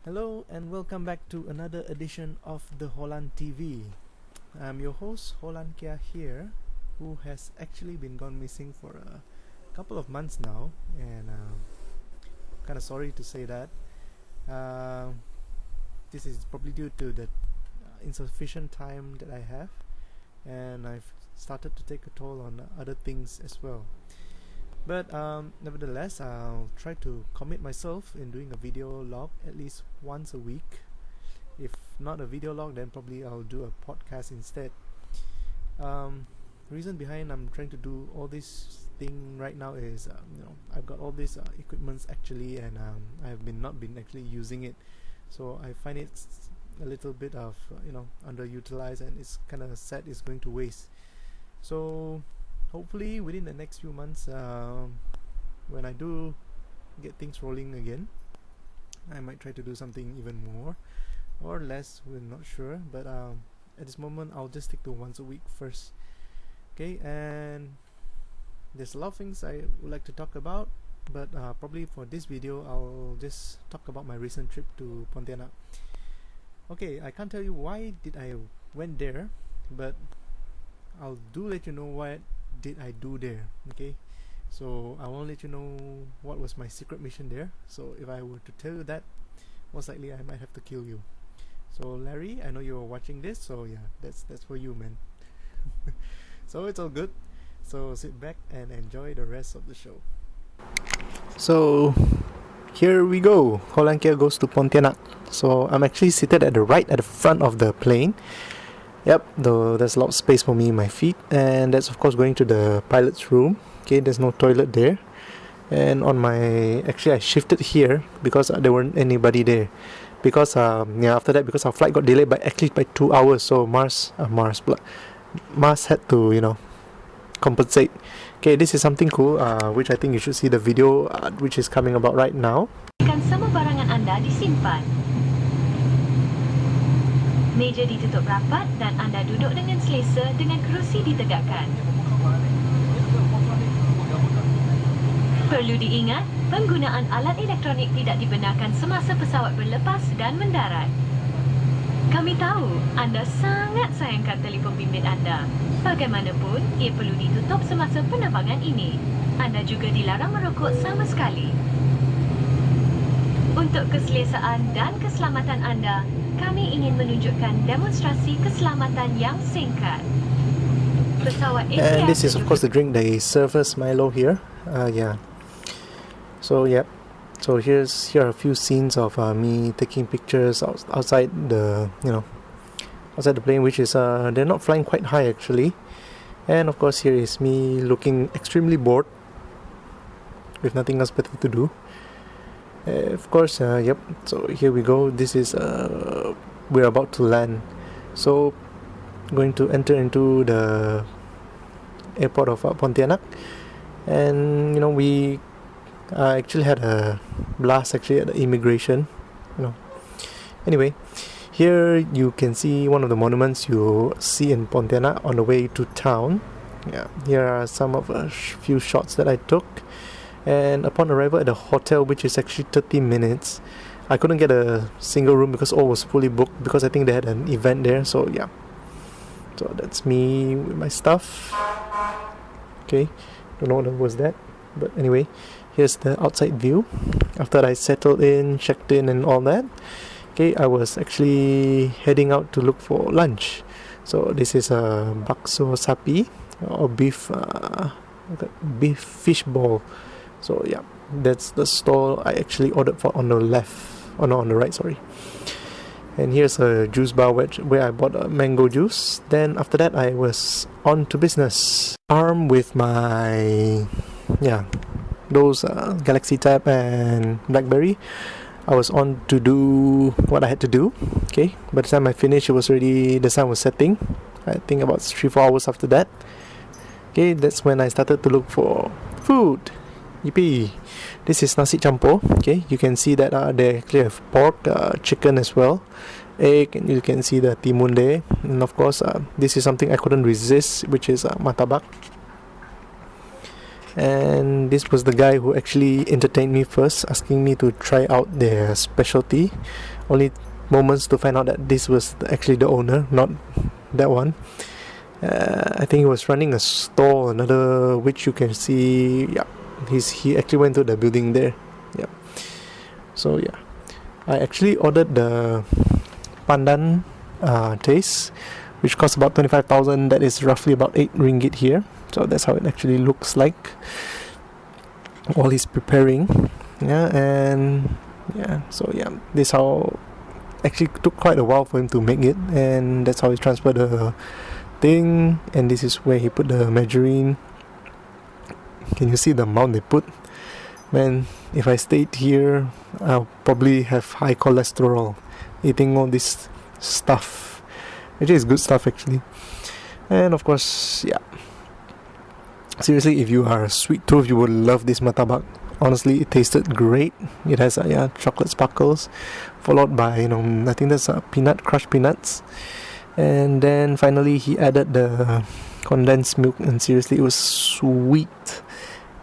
Hello and welcome back to another edition of the Holland TV. I'm your host Holankia here, who has actually been gone missing for a couple of months now, and kind of sorry to say that. This is probably due to the insufficient time that I have, and I've started to take a toll on other things as well. But nevertheless, I'll try to commit myself in doing a video log at least once a week. If not a video log, then probably I'll do a podcast instead. Reason behind I'm trying to do all this thing right now is I've got all these equipments actually, and I have not been actually using it, so I find it a little bit of underutilized, and it's kind of sad it's going to waste. So hopefully within the next few months, when I do get things rolling again, I might try to do something even more or less, we're not sure, but at this moment I'll just stick to once a week first. Okay, and there's a lot of things I would like to talk about, but probably for this video I'll just talk about my recent trip to Pontianak. Okay, I can't tell you why did I went there, but I'll do let you know what did I do there. Okay, so I won't let you know what was my secret mission there, so if I were to tell you that, most likely I might have to kill you. So Larry, I know you're watching this, so yeah, that's for you, man. So it's all good, so sit back and enjoy the rest of the show. So here we go. Holankia goes to Pontianak. So I'm actually seated at the front of the plane. Yep, though there's a lot of space for me in my feet, and that's of course going to the pilot's room. Okay, there's no toilet there, and on my I shifted here because there weren't anybody there, because after that, because our flight got delayed by 2 hours, so Mars had to compensate. Okay, this is something cool, which I think you should see the video, which is coming about right now. Semua barangan anda disimpan. Meja ditutup rapat dan anda duduk dengan selesa dengan kerusi ditegakkan. Perlu diingat, penggunaan alat elektronik tidak dibenarkan semasa pesawat berlepas dan mendarat. Kami tahu anda sangat sayangkan telefon bimbit anda. Bagaimanapun, ia perlu ditutup semasa penerbangan ini. Anda juga dilarang merokok sama sekali. Untuk keselesaan dan keselamatan anda, kami ingin menunjukkan demonstrasi keselamatan yang singkat. And this is of course the drink they serve us, Milo here. Yeah. So yep. So here are a few scenes of me taking pictures outside the outside the plane, which is they're not flying quite high actually. And of course here is me looking extremely bored with nothing else better to do. Of course, yep. So here we go. This is we're about to land. So going to enter into the airport of Pontianak, and we actually had a blast at the immigration. Anyway, here you can see one of the monuments you see in Pontianak on the way to town. Yeah, here are some of a few shots that I took. And upon arrival at the hotel, which is actually 30 minutes, I couldn't get a single room because all was fully booked, because I think they had an event there. So yeah, so that's me with my stuff. Okay, don't know what was that, but anyway, here's the outside view after I settled in, checked in and all that. Okay, I was actually heading out to look for lunch. So this is a bakso sapi, or beef fish ball. So yeah, that's the stall I actually ordered for on the left. Oh no, on the right, sorry. And here's a juice bar where I bought a mango juice. Then after that, I was on to business. Armed with my those Galaxy Tab and BlackBerry, I was on to do what I had to do. Okay, by the time I finished, the sun was setting. I think about 3-4 hours after that. Okay, that's when I started to look for food. Yippee! This is nasi campur. Okay, you can see that they actually have pork, chicken as well, egg, and you can see the timun there. And of course, this is something I couldn't resist, which is martabak. And this was the guy who actually entertained me first, asking me to try out their specialty. Only moments to find out that this was actually the owner, not that one. I think he was running a store, another, which you can see. Yeah, he actually went to the building there. Yeah. So yeah, I actually ordered the pandan taste, which costs about 25,000. That is roughly about 8 ringgit here. So that's how it actually looks like while he's preparing. Yeah, and yeah, so yeah, this how actually took quite a while for him to make it, and that's how he transferred the thing. And this is where he put the margarine. Can you see the amount they put? Man, if I stayed here, I'll probably have high cholesterol eating all this stuff. Actually, it's good stuff actually. And of course, yeah, seriously, if you are a sweet tooth, you will love this martabak. Honestly, it tasted great. It has chocolate sparkles, followed by I think that's crushed peanuts, and then finally he added the condensed milk. And seriously, it was sweet,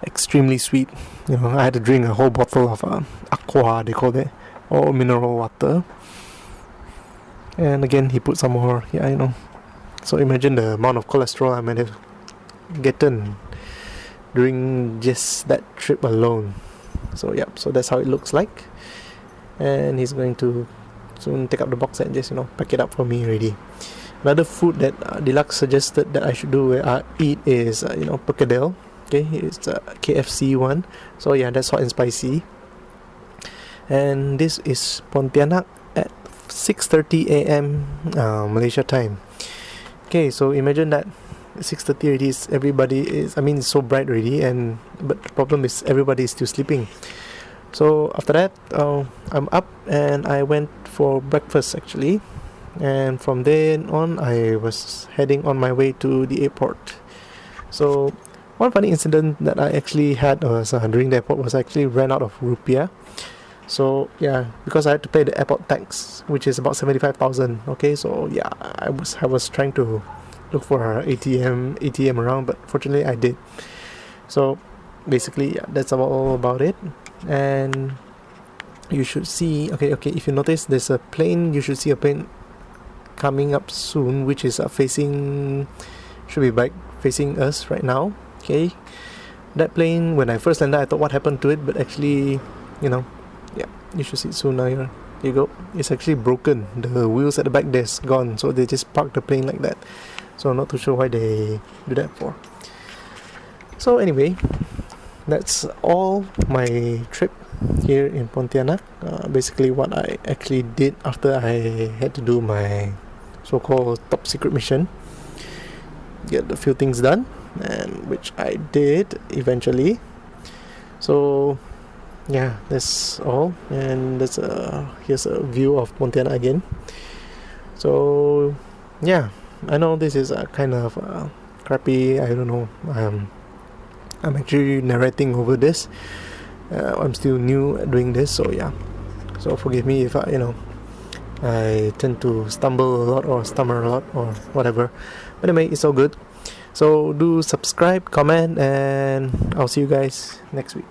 extremely sweet. I had to drink a whole bottle of aqua, they call it, or mineral water. And again, he put some more. Yeah, So imagine the amount of cholesterol I might have gotten during just that trip alone. So yeah, so that's how it looks like. And he's going to soon take up the box and just pack it up for me already. Another food that Deluxe suggested that I should eat is percadelle. Okay, it's a KFC one. So yeah, that's hot and spicy. And this is Pontianak at 6:30 a.m. Malaysia time. Okay, so imagine that 6:30 already is, everybody is, it's so bright already, but the problem is everybody is still sleeping. So after that, I'm up and I went for breakfast actually, and from then on I was heading on my way to the airport. So one funny incident that I actually had was during the airport was I actually ran out of rupiah. So yeah, because I had to pay the airport tax, which is about 75,000. Okay, so yeah, I was trying to look for our ATM around, but fortunately I did. So basically, yeah, that's all about it. And you should see, okay, if you notice, there's a plane. You should see a plane coming up soon, which is should be back facing us right now. Okay, that plane, when I first landed, I thought what happened to it, but actually, yeah, you should see it soon. Now here you go. It's actually broken. The wheels at the back there's gone, so they just parked the plane like that. So I'm not too sure why they do that for. So anyway, that's all my trip here in Pontianak. Basically what I actually did after I had to do my so-called top secret mission, get a few things done, and which I did eventually. So yeah, that's all. And here's a view of Pontianak again. So yeah, I know this is kind of crappy. I don't know. I'm actually narrating over this. I'm still new at doing this, so yeah. So forgive me if I tend to stumble a lot or stammer a lot or whatever. But anyway, it's all good. So do subscribe, comment, and I'll see you guys next week.